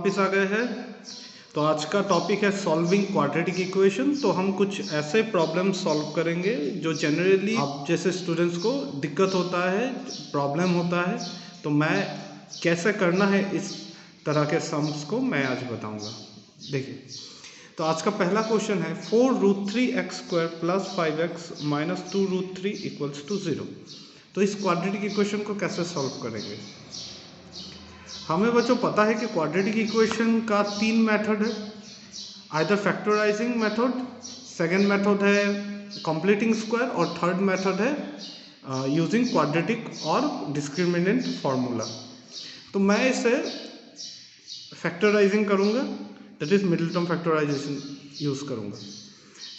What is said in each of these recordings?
वापस आ गए हैं। तो आज का टॉपिक है सॉल्विंग क्वाड्रेटिक इक्वेशन। तो हम कुछ ऐसे प्रॉब्लम सॉल्व करेंगे जो जनरली आप जैसे स्टूडेंट्स को दिक्कत होता है, प्रॉब्लम होता है। तो मैं कैसे करना है इस तरह के सम्स को मैं आज बताऊंगा। देखिए, तो आज का पहला क्वेश्चन है 4√3x² + 5x - 2√3 = 0। तो इस क्वाड्रेटिक इक्वेशन को कैसे सॉल्व करेंगे? हमें बच्चों पता है कि क्वाड्रेटिक इक्वेशन का 3 मेथड है। Either factorising method, second method है कंप्लीटिंग स्क्वायर और थर्ड मेथड है यूजिंग क्वाड्रेटिक और डिस्क्रिमिनेंट फार्मूला। तो मैं इसे फैक्टराइजिंग करूँगा, that is middle term factorisation use करूँगा।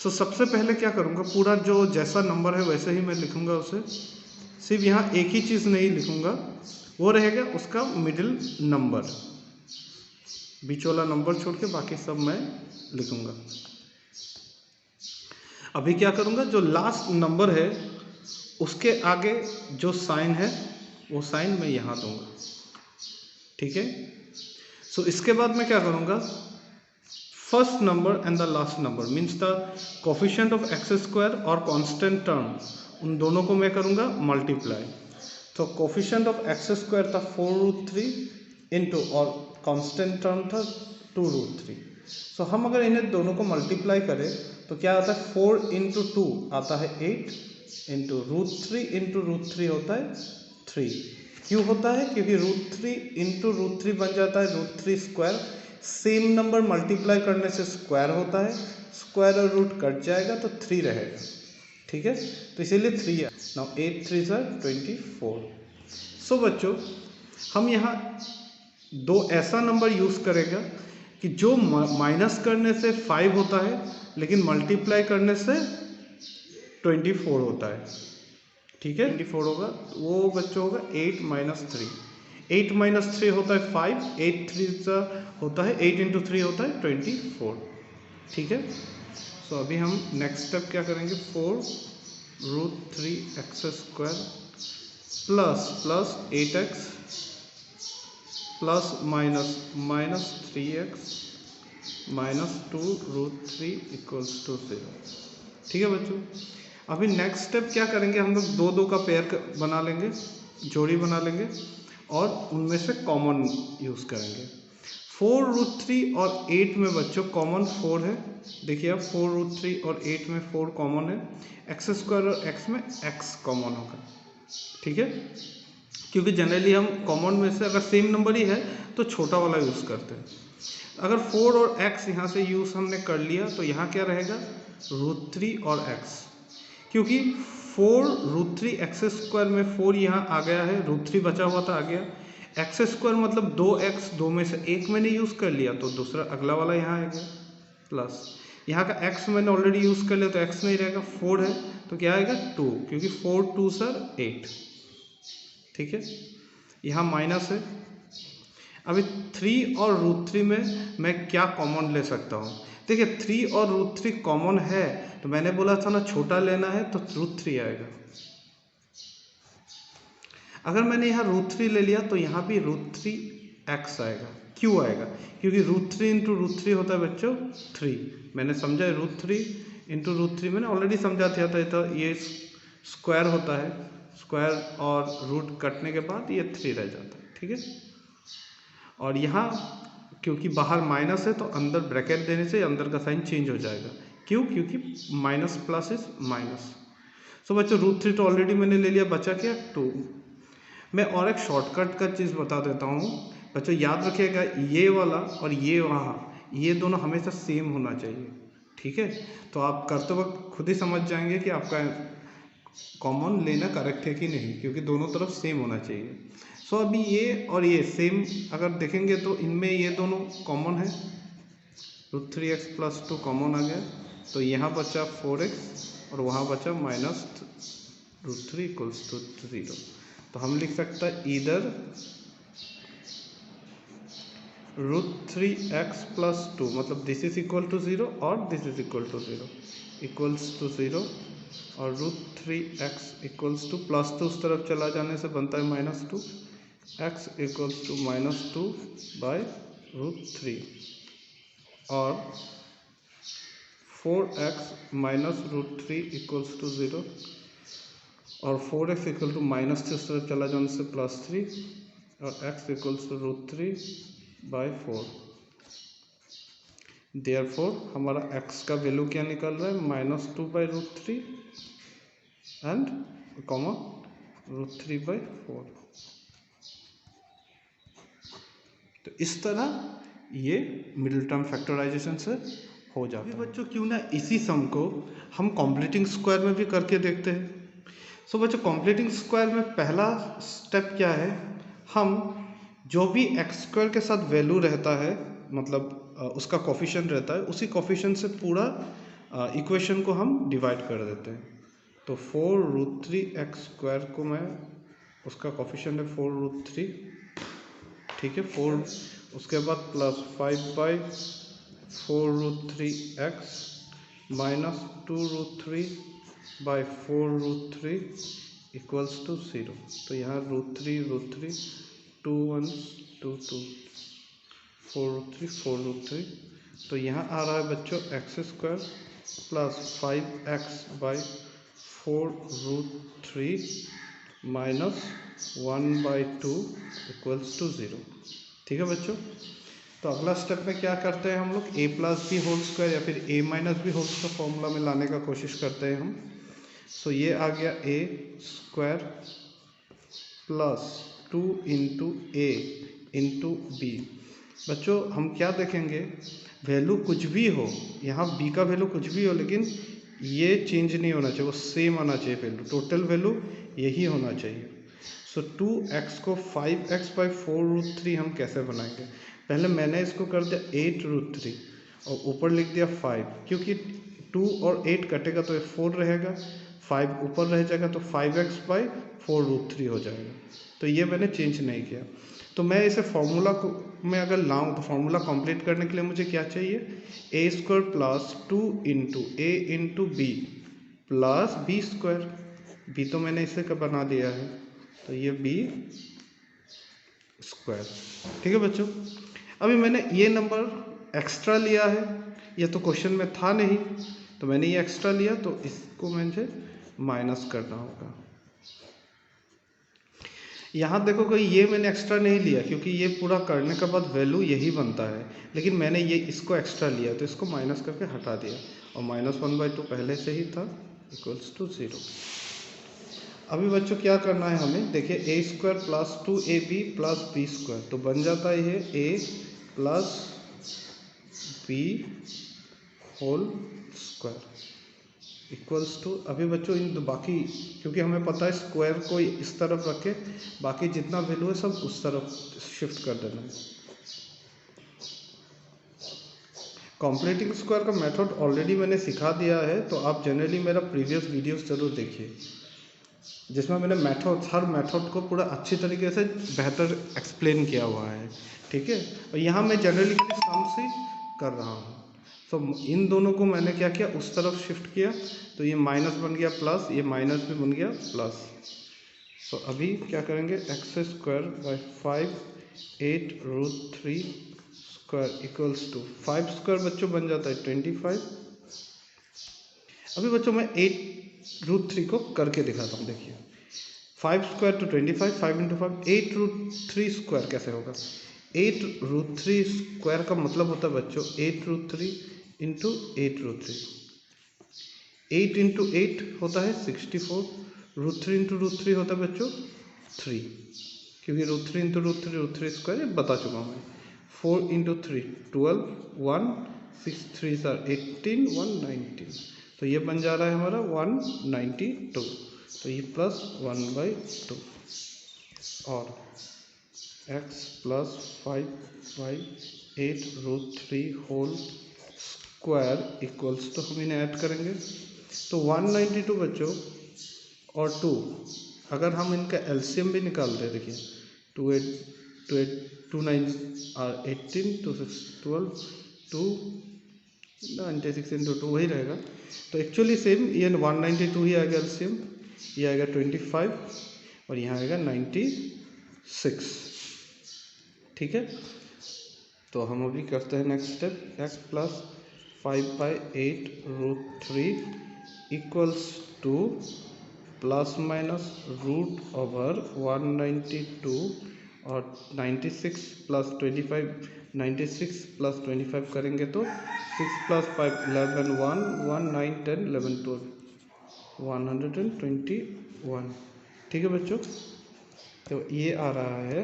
तो सबसे पहले क्या करूँगा, पूरा जो जैसा नंबर है वैसे ही मैं लिखूँगा उसे। सिर्फ यहाँ एक ही चीज़ नहीं लिखूँगा, वो रहेगा उसका मिडिल नंबर, बीच वाला नंबर छोड़ के बाकी सब मैं लिखूँगा। अभी क्या करूँगा, जो लास्ट नंबर है उसके आगे जो साइन है वो साइन मैं यहाँ दूँगा, ठीक है। सो इसके बाद मैं क्या करूँगा, first number and the last number means the coefficient of x² और कांस्टेंट टर्म, उन दोनों को मैं करूँगा मल्टीप्लाई। तो कोफिशिएंट ऑफ x² था 4√3 इंटू और कांस्टेंट टर्म था 2√3। सो हम अगर इन्हें दोनों को मल्टीप्लाई करें तो क्या आता है, 4 × 2 आता है 8 इंटू √3 होता है 3। क्यों होता है, क्योंकि √3 × √3 बन जाता है √3²। सेम नंबर मल्टीप्लाई करने से स्क्वायर होता है, स्क्वायर और रूट कट जाएगा तो 3 रहेगा, ठीक है। तो इसीलिए 3 है। नाउ 8 3 24। सो बच्चों, हम यहाँ दो ऐसा नंबर यूज़ करेगा कि जो माइनस करने से 5 होता है लेकिन मल्टीप्लाई करने से 24 होता है, ठीक है। 24 होगा, वो बच्चों होगा 8 - 3। 8 - 3 होता है 5, 8 3 होता है 8 × 3 होता है 24, ठीक है। सो अभी हम नेक्स्ट स्टेप क्या करेंगे, 4√3x² plus 8x plus minus 3x - 2√3 = 0, ठीक है बच्चों। अभी नेक्स्ट स्टेप क्या करेंगे, हम लोग दो दो का पेयर बना लेंगे, जोड़ी बना लेंगे और उनमें से कॉमन यूज़ करेंगे। 4√3 और 8 में बच्चों कॉमन 4 है। देखिए अब 4√3 और 8 में 4 कॉमन है, x² और x में x कॉमन होगा, ठीक है। क्योंकि जनरली हम कॉमन में से अगर सेम नंबर ही है तो छोटा वाला यूज़ करते हैं। अगर 4 और x यहाँ से यूज़ हमने कर लिया तो यहाँ क्या रहेगा, √3 और x। क्योंकि 4√3x² में 4 यहाँ आ गया है, √3 बचा हुआ था आ गया, x² मतलब 2x, 2 में से एक मैंने यूज़ कर लिया तो दूसरा अगला वाला यहाँ आ गया, प्लस यहाँ का x मैंने ऑलरेडी यूज़ कर लिया तो x नहीं रहेगा, 4 है तो क्या आएगा 2, क्योंकि 4 2 8, ठीक है। यहाँ माइनस है। अभी 3 और √3 में मैं क्या कॉमन ले सकता हूँ, देखिए 3 और √3 कॉमन है तो मैंने बोला था ना छोटा लेना है तो √3 आएगा। अगर मैंने यहाँ √3 ले लिया तो यहाँ भी √3x आएगा। क्यों आएगा, क्योंकि √3 × √3 होता है बच्चों 3। मैंने समझा √3 × √3 मैंने ऑलरेडी समझा था, तो ये स्क्वायर होता है, स्क्वायर और रूट कटने के बाद ये 3 रह जाता है, ठीक है। और यहाँ क्योंकि बाहर माइनस है तो अंदर ब्रैकेट देने से अंदर का साइन चेंज हो जाएगा। क्यों, क्योंकि माइनस प्लस इज माइनस। सो बच्चों √3 तो ऑलरेडी मैंने ले लिया, बचा क्या 2। मैं और एक शॉर्टकट का चीज़ बता देता हूँ बच्चों, याद रखिएगा ये वाला और ये वहाँ, ये दोनों हमेशा सेम होना चाहिए, ठीक है। तो आप करते वक्त खुद ही समझ जाएंगे कि आपका कॉमन लेना करेक्ट है कि नहीं, क्योंकि दोनों तरफ सेम होना चाहिए। सो अभी ये और ये सेम अगर देखेंगे तो इनमें ये दोनों कॉमन है, √3x + 2 कॉमन आ गया, तो यहाँ बचा 4x और वहाँ बचा -√3 = 0। तो हम लिख सकते हैं इधर √3x + 2 मतलब दिस इज इक्वल टू 0 और दिस इज इक्वल टू 0 = 0, और √3x = +2 उस तरफ चला जाने से बनता है -2, x = -2/2 √3 और 4x माइनस √3 इक्वल्स टू 0 और 4x इक्वल टू माइनस से उस तरफ चला जाने से +3 और x इक्वल्स टू √3/4। देयरफॉर हमारा x का वैल्यू क्या निकल रहा है, -2/√3 एंड कॉमा √3/4। तो इस तरह ये मिडिल टर्म फैक्टराइजेशन से हो जाता है। बच्चों क्यों ना इसी सम को हम कॉम्प्लीटिंग स्क्वायर में भी करके देखते हैं। सो बच्चों कॉम्प्लीटिंग स्क्वायर में पहला स्टेप क्या है, हम जो भी x² के साथ वैल्यू रहता है, मतलब उसका कोफिशिएंट रहता है, उसी कोफिशिएंट से पूरा इक्वेशन को हम डिवाइड कर देते हैं। तो 4√3x² को मैं, उसका कोफिशिएंट है 4√3, ठीक है 4, उसके बाद +5/4√3x माइनस 2√3/4√3 इक्वल्स टू 0। तो यहाँ √3 2 1 2 2 4√3 तो यहाँ आ रहा है बच्चों x² plus 5x/4√3 minus 1/2 equals to 0। ठीक है बच्चों, तो अगला स्टेप में क्या करते हैं हम लोग, a+b² या फिर a-b का फॉर्मूला में लाने का कोशिश करते हैं हम। सो ये आ गया a² प्लस 2 × a × b। बच्चों हम क्या देखेंगे, वैल्यू कुछ भी हो, यहाँ b का वैल्यू कुछ भी हो, लेकिन ये चेंज नहीं होना चाहिए, वो सेम आना चाहिए वैल्यू, टोटल वैल्यू यही होना चाहिए। सो 2x को 5x/4√3 हम कैसे बनाएंगे, पहले मैंने इसको कर दिया 8√3 और ऊपर लिख दिया 5, क्योंकि 2 और 8 कटेगा तो 4 रहेगा, 5 ऊपर रह जाएगा तो 5x/4√3 हो जाएगा। तो ये मैंने चेंज नहीं किया। तो मैं इसे फॉर्मूला को मैं अगर लाऊं तो फॉर्मूला कंप्लीट करने के लिए मुझे क्या चाहिए, a² plus 2 × a × b plus b²। b तो मैंने इसे का बना दिया है, तो ये b²। ठीक है बच्चों, अभी मैंने ये नंबर एक्स्ट्रा लिया है, ये तो क्वेश्चन में था नहीं, तो मैंने ये एक्स्ट्रा लिया, तो इसको मुझे माइनस करना होगा। यहाँ देखो कोई ये मैंने एक्स्ट्रा नहीं लिया, क्योंकि ये पूरा करने के बाद वैल्यू यही बनता है, लेकिन मैंने ये इसको एक्स्ट्रा लिया, तो इसको माइनस करके हटा दिया, और -1/2 पहले से ही था इक्वल्स टू 0। अभी बच्चों क्या करना है हमें, देखिए a² plus 2ab plus b², तो बन जाता है ये a plus b whole square equals to, अभी बच्चों इन बाकी, क्योंकि हमें पता है स्क्वायर को इस तरफ रखे, बाकी जितना वैल्यू है सब उस तरफ शिफ्ट कर देना है। कॉम्प्लीटिंग स्क्वायर का मेथड ऑलरेडी मैंने सिखा दिया है, तो आप जनरली मेरा प्रीवियस वीडियोस जरूर देखिए, जिसमें मैंने हर मेथड को पूरा अच्छी तरीके से बेहतर एक्सप्लेन किया हुआ है। ठीक है, और यहाँ मैं जनरली सम से कर रहा हूँ। तो इन दोनों को मैंने क्या किया, उस तरफ शिफ्ट किया, तो ये माइनस बन गया प्लस, ये माइनस भी बन गया प्लस। तो अभी क्या करेंगे, x² 5 8√3² इक्वल्स टू 5² बच्चों बन जाता है 25। अभी बच्चों मैं 8√3 को करके दिखाता हूँ। देखिए 5² to 25, 5 × 5 8√3² कैसे होगा, 8√3² का मतलब होता है बच्चों 8√3 × 8√3, 8 × 8 होता है 64, √3 × √3 होता है बच्चों 3, क्योंकि √3 × √3 बता चुका हूँ मैं। 4 × 3 12, 1 6 3 18, 119, तो ये बन जा रहा है हमारा 192, तो ये प्लस 1/2 और x plus 5/8√3 whole square equals to, हम इन्हें ऐड करेंगे तो 192 बच्चों और 2, अगर हम इनका एलसीएम भी निकालते हैं, देखिए 2 8 2 9 18, 2 6 12, 2 96 × 2 वही रहेगा, तो एक्चुअली सेम ये 192 ही आएगा एलसीएम, ये आएगा 25 और यहाँ आएगा 96। ठीक है, तो हम अभी करते हैं next step, x plus 5/8√3 equals two plus minus √192 और 96 प्लस 25, 96 प्लस 25 करेंगे तो 6 प्लस 5 11 1 1 9 10 11 12 121। ठीक है बच्चों, तो ये आ रहा है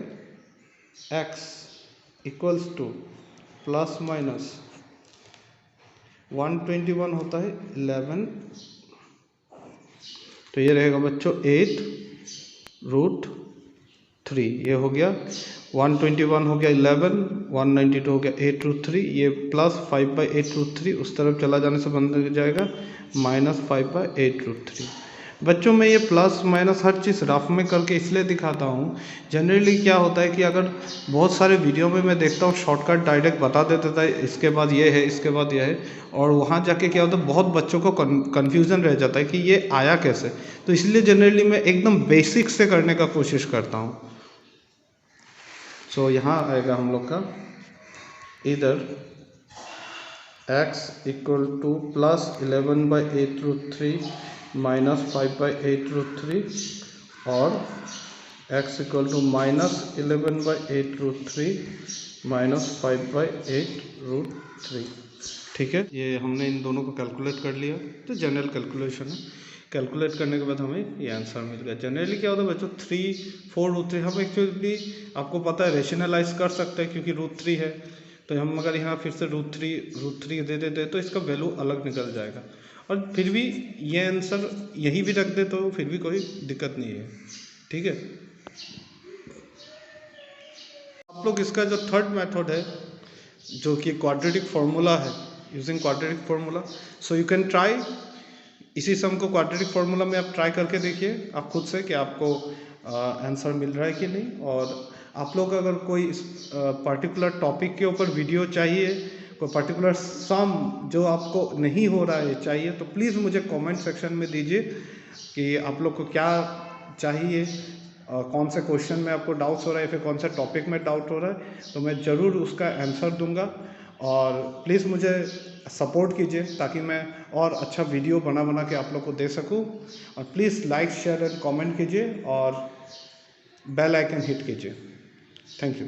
x equals two plus minus 121 होता है 11, तो ये रहेगा बच्चों 8√3। ये हो गया 121 हो गया 11, 192 हो गया 8√3, ये प्लस 5/8√3 उस तरफ चला जाने से बन जाएगा माइनस 5/8√3। बच्चों में ये प्लस माइनस हर चीज़ रफ में करके इसलिए दिखाता हूँ, जनरली क्या होता है कि अगर बहुत सारे वीडियो में मैं देखता हूँ शॉर्टकट डायरेक्ट बता देता था, इसके बाद ये है, इसके बाद ये है, और वहाँ जाके क्या होता है बहुत बच्चों को कन्फ्यूज़न रह जाता है कि ये आया कैसे। तो इसलिए जनरली मैं एकदम बेसिक से करने का कोशिश करता हूँ। सो यहाँ आएगा हम लोग का इधर x equal to plus 11/8√3 minus 5/8√3 और x equal to minus 11/8√3 minus 5/8√3। ठीक है, ये हमने इन दोनों को कैलकुलेट कर लिया, तो जनरल कैलकुलेशन है। कैलकुलेट करने के बाद हमें ये आंसर मिल गया। जनरली क्या होता है बच्चों 3 4√3 हम एक्चुअली आपको पता है रेशनलाइज कर सकते हैं क्योंकि √3 है, तो हम अगर यहाँ फिर से √3 दे देते तो इसका वैल्यू अलग निकल जाएगा, और फिर भी ये आंसर यही भी रख दे तो फिर भी कोई दिक्कत नहीं है। ठीक है, आप लोग इसका जो थर्ड मेथड है जो कि क्वाड्रेटिक फार्मूला है, using quadratic formula, so you can try इसी सम को क्वाड्रेटिक फार्मूला में आप ट्राई करके देखिए आप खुद से कि आपको आंसर मिल रहा है कि नहीं। और आप लोग अगर कोई पर्टिकुलर टॉपिक के ऊपर वीडियो चाहिए, कोई पर्टिकुलर सम जो आपको नहीं हो रहा है चाहिए, तो प्लीज़ मुझे कमेंट सेक्शन में दीजिए कि आप लोग को क्या चाहिए, कौन से क्वेश्चन में आपको डाउट्स हो रहा है, फिर कौन से टॉपिक में डाउट हो रहा है, तो मैं ज़रूर उसका आंसर दूंगा। और प्लीज़ मुझे सपोर्ट कीजिए ताकि मैं और अच्छा वीडियो बना के आप लोग को दे सकूं। और please like share and comment कीजिए और बेल आइकन हिट कीजिए। Thank you.